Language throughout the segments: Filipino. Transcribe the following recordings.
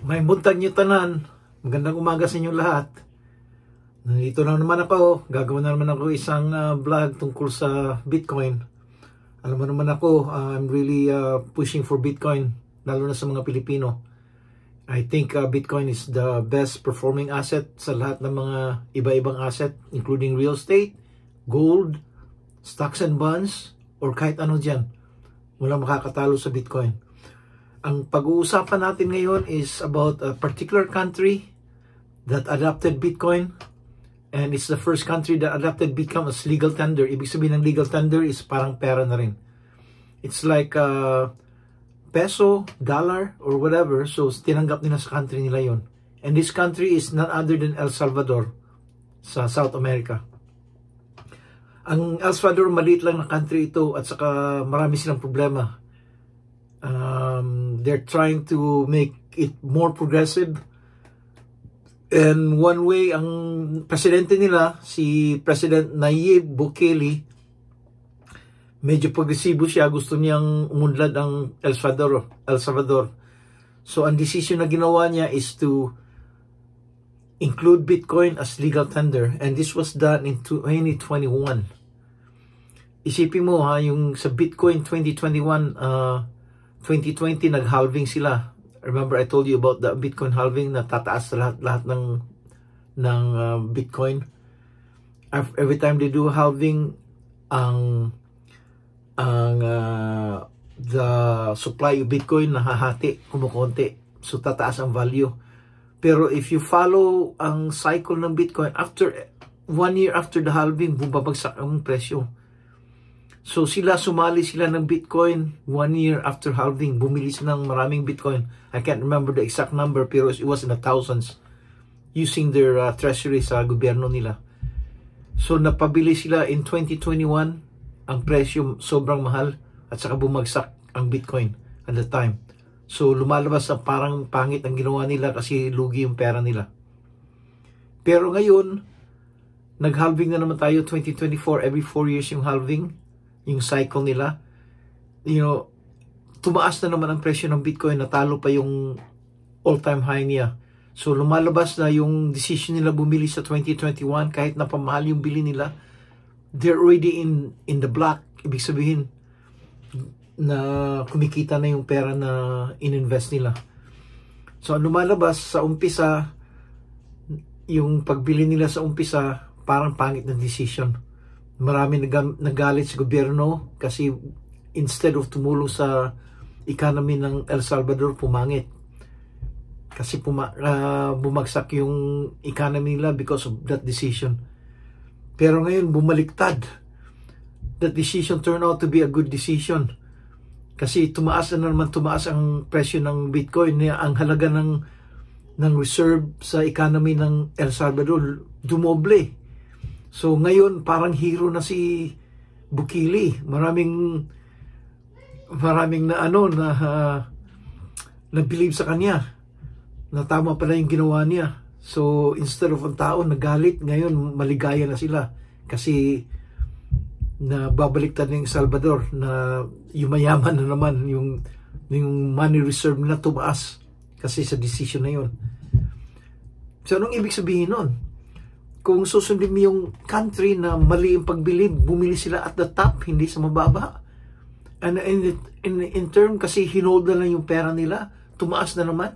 May buntag niyo tanan. Magandang umaga sa inyo lahat. Nandito na naman ako. Gagawin na naman ako isang vlog tungkol sa Bitcoin. Alam mo naman ako, I'm really pushing for Bitcoin, lalo na sa mga Pilipino. I think Bitcoin is the best performing asset sa lahat ng mga iba-ibang asset, including real estate, gold, stocks and bonds, or kahit ano dyan. Walang makakatalo sa Bitcoin. Ang pag-uusapan natin ngayon is about a particular country that adopted Bitcoin, and it's the first country that adopted Bitcoin as legal tender. Ibig sabihin ng legal tender is parang pera na rin. It's like peso, dollar, or whatever. So tinanggap nila sa country nila yon. And this country is none other than El Salvador sa South America. Ang El Salvador, maliit lang na country ito, at saka marami silang problema. They're trying to make it more progressive. And one way, ang presidente nila, si President Nayib Bukele, medyo progresibo siya. Gusto niyang umunlad ang El Salvador. So, ang decision na ginawa niya is to include Bitcoin as legal tender. And this was done in 2021. Isipin mo ha, yung sa Bitcoin 2021, 2020 nag-halving sila. Remember I told you about the Bitcoin halving na tataas lahat ng Bitcoin. Every time they do halving, the supply of Bitcoin nahahati, kumukonti. So tataas ang value. Pero if you follow ang cycle ng Bitcoin, after 1 year after the halving, bumabagsak ang presyo. So sumali sila ng Bitcoin 1 year after halving. Bumili sila ng maraming Bitcoin. I can't remember the exact number, pero it was in the thousands using their treasury sa gobyerno nila. So napabili sila in 2021. Ang presyo sobrang mahal at saka bumagsak ang Bitcoin at the time. So lumalabas na parang pangit ang ginawa nila kasi lugi yung pera nila. Pero ngayon, nag-halving na naman tayo 2024. Every 4 years yung halving, yung cycle nila. You know, tumaas na naman ang presyo ng Bitcoin, natalo pa yung all-time high niya. So lumalabas na yung decision nila bumili sa 2021, kahit na pamahal yung bili nila, they're already in the black. Ibig sabihin na kumikita na yung pera na ininvest nila. So lumalabas sa umpisa, yung pagbili nila sa umpisa, parang pangit na decision. Marami nagalit sa gobyerno kasi instead of tumulong sa economy ng El Salvador, pumangit. Kasi bumagsak yung economy nila because of that decision. Pero ngayon, bumaliktad. That decision turned out to be a good decision. Kasi tumaas ang presyo ng Bitcoin. Ang halaga ng reserve sa economy ng El Salvador, dumoble. So ngayon parang hero na si Bukele. Maraming na believe sa kanya na tama pala yung ginawa niya. So instead of ang tao nagalit, ngayon maligaya na sila kasi na babaliktad ng Salvador na yumayaman na naman, yung money reserve nila tumaas kasi sa decision na yun. So anong ibig sabihin nun? Kung susundin mo yung country na mali yung pagbili, bumili sila at the top, hindi sa mababa. And in term, kasi hinold na lang yung pera nila, tumaas na naman.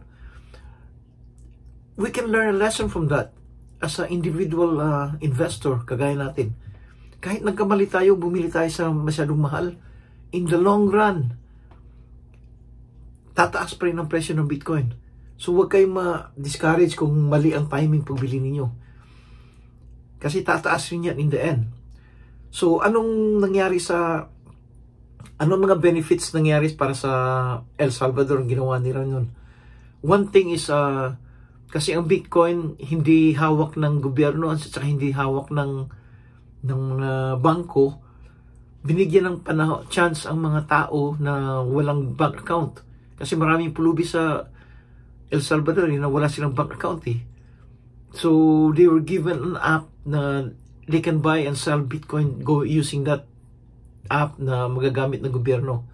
We can learn a lesson from that as an individual investor, kagaya natin. Kahit nagkamali tayo, bumili tayo sa masyadong mahal, in the long run, tataas pa rin ang presyo ng Bitcoin. So huwag kayong ma-discourage kung mali ang timing pagbili ninyo. Kasi tataas rin yan in the end. So, anong mga benefits nangyari para sa El Salvador ang ginawa nila nun? One thing is, kasi ang Bitcoin hindi hawak ng gobyerno at saka hindi hawak ng bangko, binigyan ng chance ang mga tao na walang bank account. Kasi maraming pulubi sa El Salvador na wala silang bank account eh. So, they were given an app na they can buy and sell Bitcoin using that app na magagamit ng gobyerno.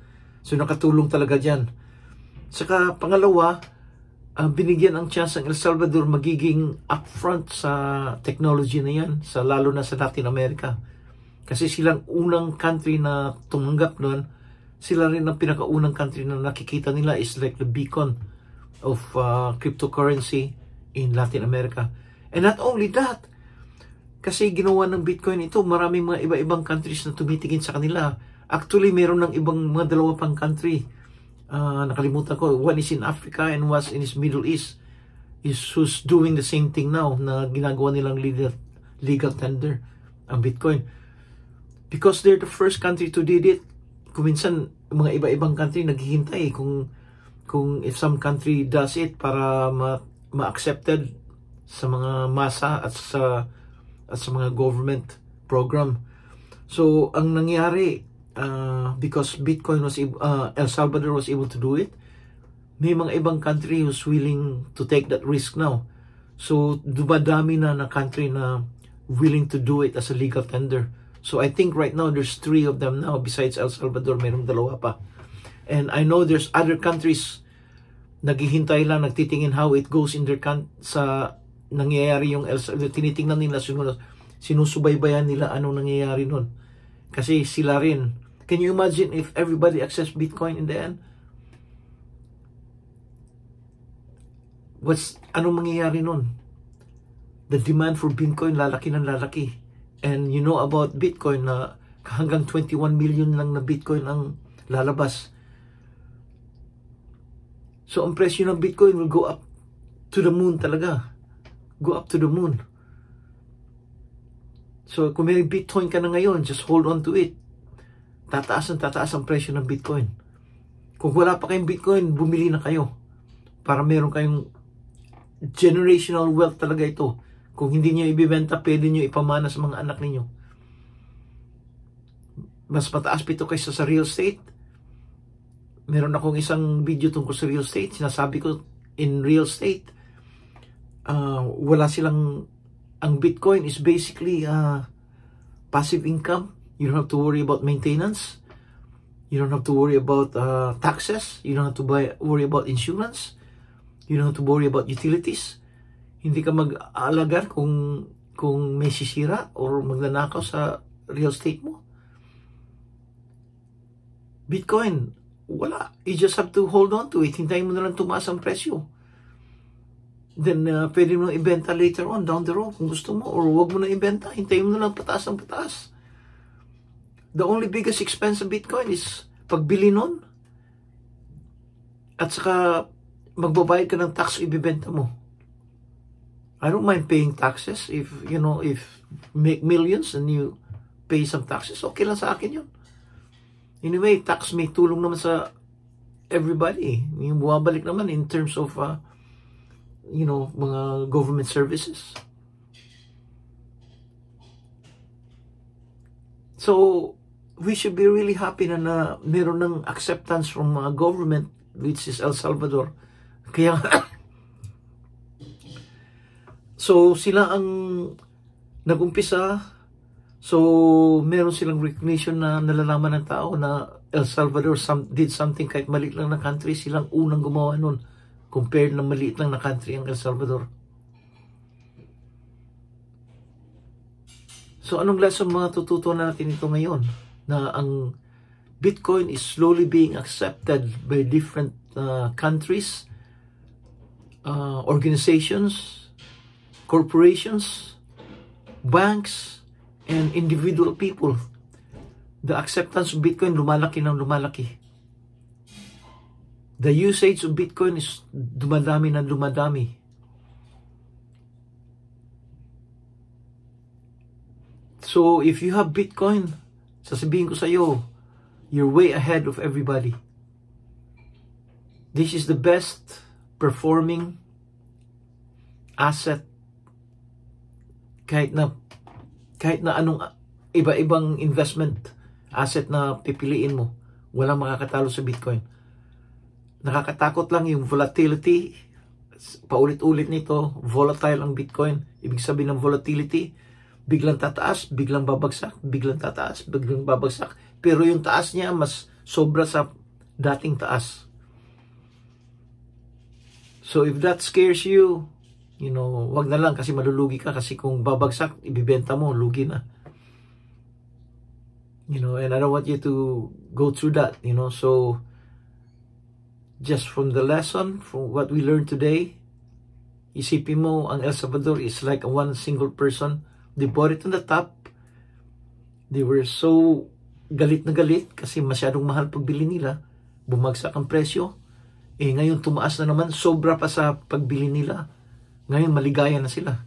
So, nakatulong talaga dyan. Saka, pangalawa, binigyan ang chance ang El Salvador magiging upfront sa technology na yan, lalo na sa Latin America. Kasi silang unang country na tumanggap nun, sila rin ang pinakaunang country na nakikita nila is like the beacon of cryptocurrency in Latin America. And not only that, kasi ginawa ng Bitcoin ito, maraming mga iba-ibang countries na tumitingin sa kanila. Actually, meron ng ibang mga dalawa pang country. Nakalimutan ko, one is in Africa and one in his Middle East, who's doing the same thing now, na ginagawa nilang legal tender ang Bitcoin. Because they're the first country to did it. Kung minsan, mga iba-ibang country naghihintay kung if some country does it para ma-accepted sa mga masa at sa mga government program. So, ang nangyari, because Bitcoin was El Salvador was able to do it, may mga ibang country who's willing to take that risk now. So dumadami na country na willing to do it as a legal tender. So I think right now there's 3 of them now besides El Salvador, mayroong 2 pa. And I know there's other countries naghihintay lang, nagtitingin how it goes in their sa nangyayari yung El Salvador. Tinitingnan nila, sinusubaybayan nila anong nangyayari nun. Kasi sila rin. Can you imagine if everybody accepts Bitcoin in the end? Anong mangyayari nun? The demand for Bitcoin lalaki ng lalaki. And you know about Bitcoin na hanggang 21 million lang na Bitcoin ang lalabas. So ang presyo ng Bitcoin will go up to the moon talaga. Go up to the moon. So kung may Bitcoin ka na ngayon, just hold on to it. Tataas ang presyo ng Bitcoin. Kung wala pa kayong Bitcoin, bumili na kayo. Para meron kayong generational wealth talaga ito. Kung hindi nyo ibibenta, pwede nyo ipamana sa mga anak ninyo. Mas mataas pa ito kaysa sa real estate. Meron akong isang video tungkol sa real estate. Sinasabi ko, in real estate, wala silang, ang Bitcoin is basically passive income. You don't have to worry about maintenance. You don't have to worry about taxes. You don't have to worry about insurance. You don't have to worry about utilities. Hindi ka mag-aalagar kung may sisira or magnanakaw sa real estate mo. Bitcoin, wala. You just have to hold on to it. Hintayin mo na lang tumaas ang presyo. Then, pwede mo na ibenta later on, down the road, kung gusto mo. Or wag mo na ibenta. Hintayin mo na lang pataas ang pataas. The only biggest expense of Bitcoin is pagbili nun. At saka, magbabayad ka ng tax ibibenta mo. I don't mind paying taxes if you make millions and you pay some taxes. Okay lang sa akin yun. Anyway, tax may tulong naman sa everybody. Yung buwabalik naman in terms of, mga government services. So, we should be really happy na meron ng acceptance from government, which is El Salvador. Kaya, so sila ang nag-umpisa. So, meron silang recognition na nalalaman ng tao na El Salvador did something kahit maliit lang na country. Silang unang gumawa nun compared na maliit lang na country ang El Salvador. So, anong lesson matututunan natin ito ngayon? Na ang Bitcoin is slowly being accepted by different countries, organizations, corporations, banks, and individual people. The acceptance of Bitcoin lumalaki ng lumalaki. The usage of Bitcoin is dumadami ng dumadami. So if you have Bitcoin, sasabihin ko sa iyo, you're way ahead of everybody. This is the best performing asset kahit na anong iba-ibang investment asset na pipiliin mo, walang makakatalo sa Bitcoin. Nakakatakot lang yung volatility. Paulit-ulit nito, volatile ang Bitcoin. Ibig sabihin ng volatility, biglang tataas, biglang babagsak, biglang tataas, biglang babagsak. Pero yung taas niya mas sobra sa dating taas. So if that scares you, wag na lang kasi malulugi ka, kasi kung babagsak, ibibenta mo, lugi na. And I don't want you to go through that, so just from the lesson, from what we learned today, isipin mo, ang El Salvador is like one single person. They bought it on the top. They were so galit na galit kasi masyadong mahal pagbili nila. Bumagsak ang presyo. Ngayon tumaas na naman, sobra pa sa pagbili nila. Ngayon maligaya na sila.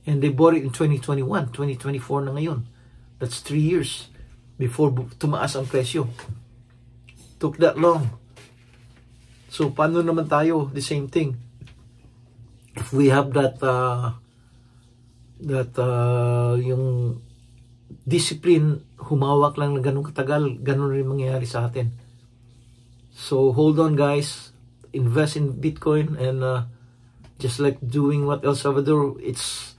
And they bought it in 2021, 2024 na ngayon. That's 3 years before tumaas ang presyo. Took that long. So paano naman tayo? The same thing. If we have that yung discipline, humawak lang na ganun katagal, ganun rin mangyayari sa atin. So hold on guys, invest in Bitcoin, and just like doing what El Salvador, it's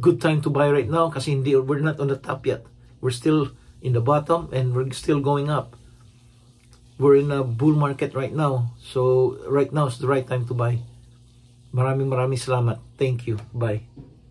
good time to buy right now kasi we're not on the top yet. We're still in the bottom and we're still going up. We're in a bull market right now. So right now is the right time to buy. Maraming salamat. Thank you. Bye.